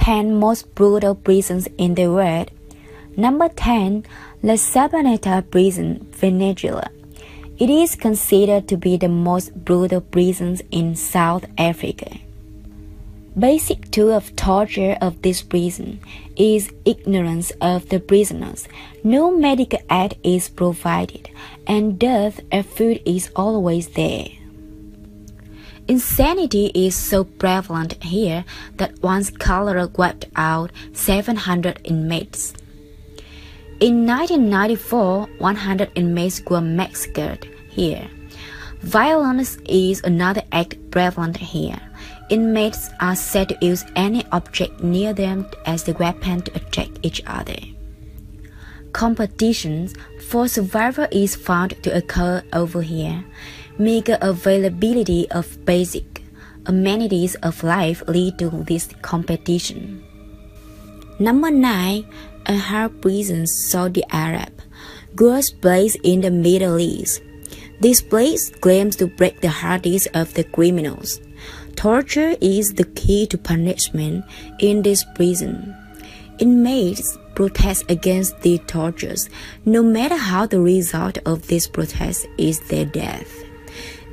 10 most brutal prisons in the world. Number 10. La Sabaneta Prison, Venezuela. It is considered to be the most brutal prison in South Africa. Basic tool of torture of this prison is ignorance of the prisoners. No medical aid is provided, and death and food is always there. Insanity is so prevalent here that one scholar wiped out 700 inmates. In 1994, 100 inmates were massacred here. Violence is another act prevalent here. Inmates are said to use any object near them as a weapon to attack each other. Competitions for survival is found to occur over here. Meager availability of basic amenities of life lead to this competition. Number 9. Al-Hol Prison, Saudi Arabia. Worst place in the Middle East. This place claims to break the hearts of the criminals. Torture is the key to punishment in this prison. Inmates protest against the tortures, no matter how the result of this protest is their death.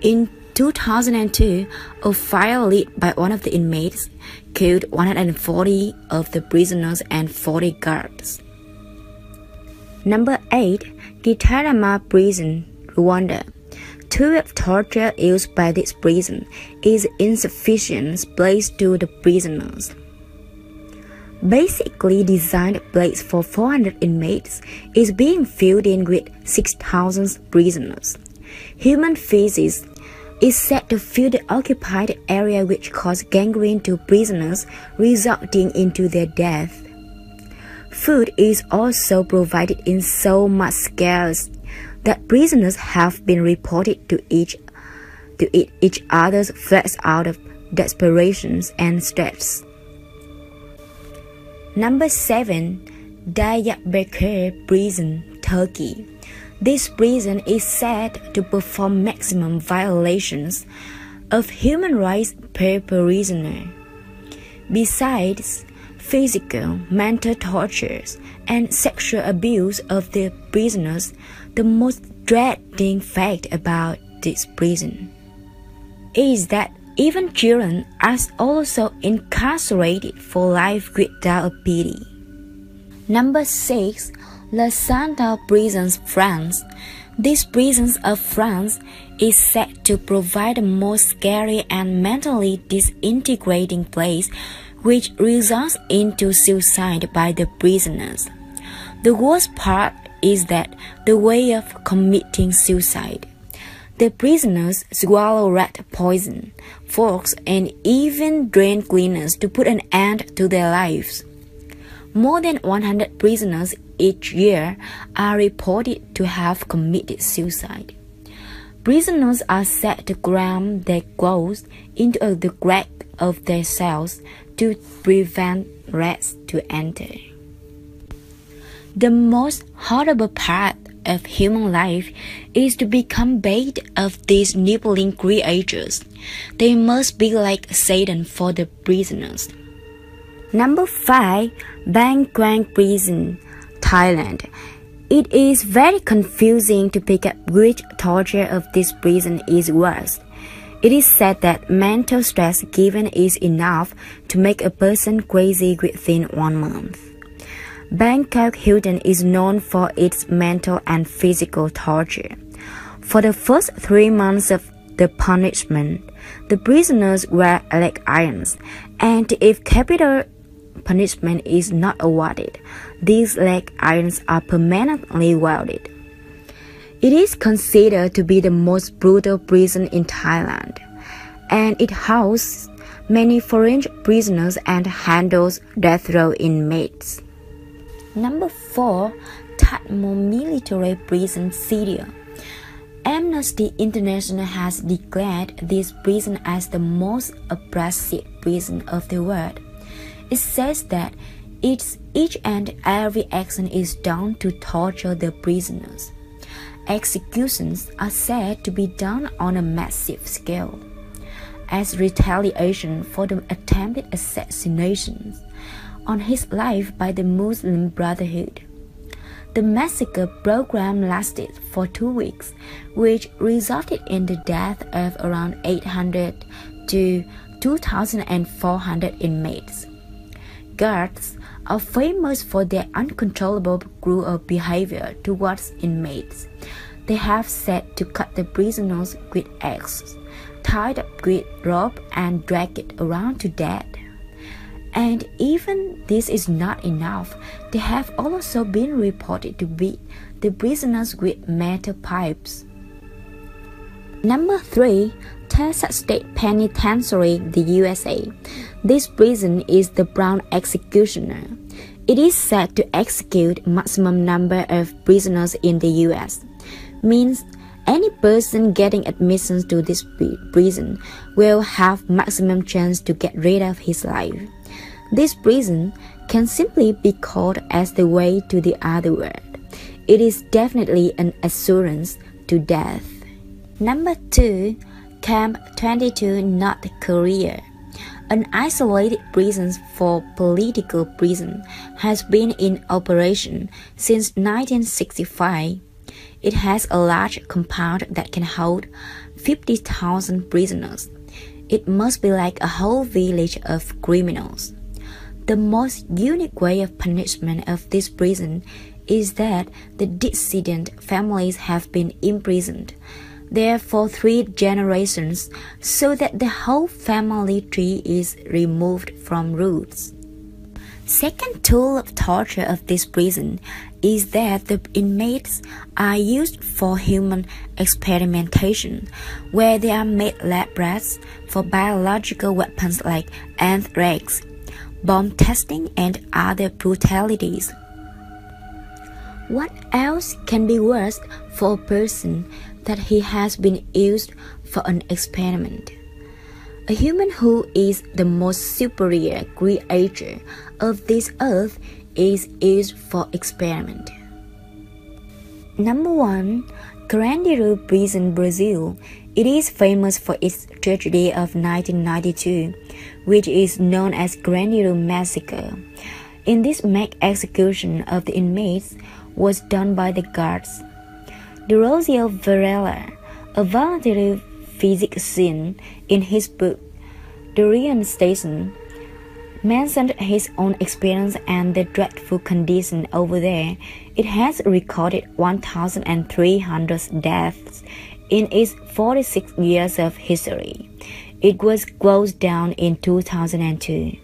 In 2002, a fire lit by one of the inmates killed 140 of the prisoners and 40 guards. Number 8. Gitarama Prison, Rwanda. Tool of torture used by this prison is insufficient place to the prisoners. Basically designed place for 400 inmates is being filled in with 6,000 prisoners. Human feces is said to fill the occupied area, which causes gangrene to prisoners, resulting into their death. Food is also provided in so much scarce that prisoners have been reported to eat each other's flesh out of desperation and stress. Number 7. Diyarbakir Prison, Turkey. This prison is said to perform maximum violations of human rights per prisoner. Besides physical, mental tortures, and sexual abuse of the prisoners, the most dreading fact about this prison is that even children are also incarcerated for life without pity. Number 6. La Santa Prisons, France. This prison of France is said to provide the most scary and mentally disintegrating place, which results into suicide by the prisoners. The worst part is that the way of committing suicide. The prisoners swallow rat poison, forks, and even drain cleaners to put an end to their lives. More than 100 prisoners each year are reported to have committed suicide. Prisoners are said to cram their clothes into the crack of their cells to prevent rats to enter. The most horrible part of human life is to become bait of these nibbling creatures. They must be like Satan for the prisoners. Number 5. Bangkwang Prison, Thailand. It is very confusing to pick up which torture of this prison is worse. It is said that mental stress given is enough to make a person crazy within 1 month. Bangkok Hilton is known for its mental and physical torture. For the first 3 months of the punishment, the prisoners wear leg irons, and if capital punishment is not awarded, these leg irons are permanently welded. It is considered to be the most brutal prison in Thailand, and it houses many foreign prisoners and handles death row inmates. Number 4. Tatmo Military Prison, Syria. Amnesty International has declared this prison as the most oppressive prison of the world. It says that each and every action is done to torture the prisoners. Executions are said to be done on a massive scale. As retaliation for the attempted assassinations, on his life by the Muslim Brotherhood. The massacre program lasted for 2 weeks, which resulted in the death of around 800 to 2,400 inmates. Guards are famous for their uncontrollable cruel behavior towards inmates. They have said to cut the prisoners with axes, tied up with rope and drag it around to death. And even this is not enough, they have also been reported to beat the prisoners with metal pipes. Number 3. Texas State Penitentiary, the USA. This prison is the Brown Executioner. It is said to execute maximum number of prisoners in the US. Means any person getting admission to this prison will have maximum chance to get rid of his life. This prison can simply be called as the way to the other world. It is definitely an assurance to death. Number 2. Camp 22, North Korea. An isolated prison for political prisoners has been in operation since 1965. It has a large compound that can hold 50,000 prisoners. It must be like a whole village of criminals. The most unique way of punishment of this prison is that the dissident families have been imprisoned there for 3 generations so that the whole family tree is removed from roots. Second tool of torture of this prison is that the inmates are used for human experimentation, where they are made lab rats for biological weapons like anthrax, bomb testing, and other brutalities. What else can be worse for a person that he has been used for an experiment? A human who is the most superior creature of this earth is used for experiment. Number 1. Carandiru Prison, Brazil. It is famous for its tragedy of 1992, which is known as Carandiru Massacre. In this mass execution of the inmates was done by the guards. Derosio Varela, a voluntary physician, in his book The Reinstation, mentioned his own experience and the dreadful condition over there. It has recorded 1,300 deaths in its 46 years of history. It was closed down in 2002.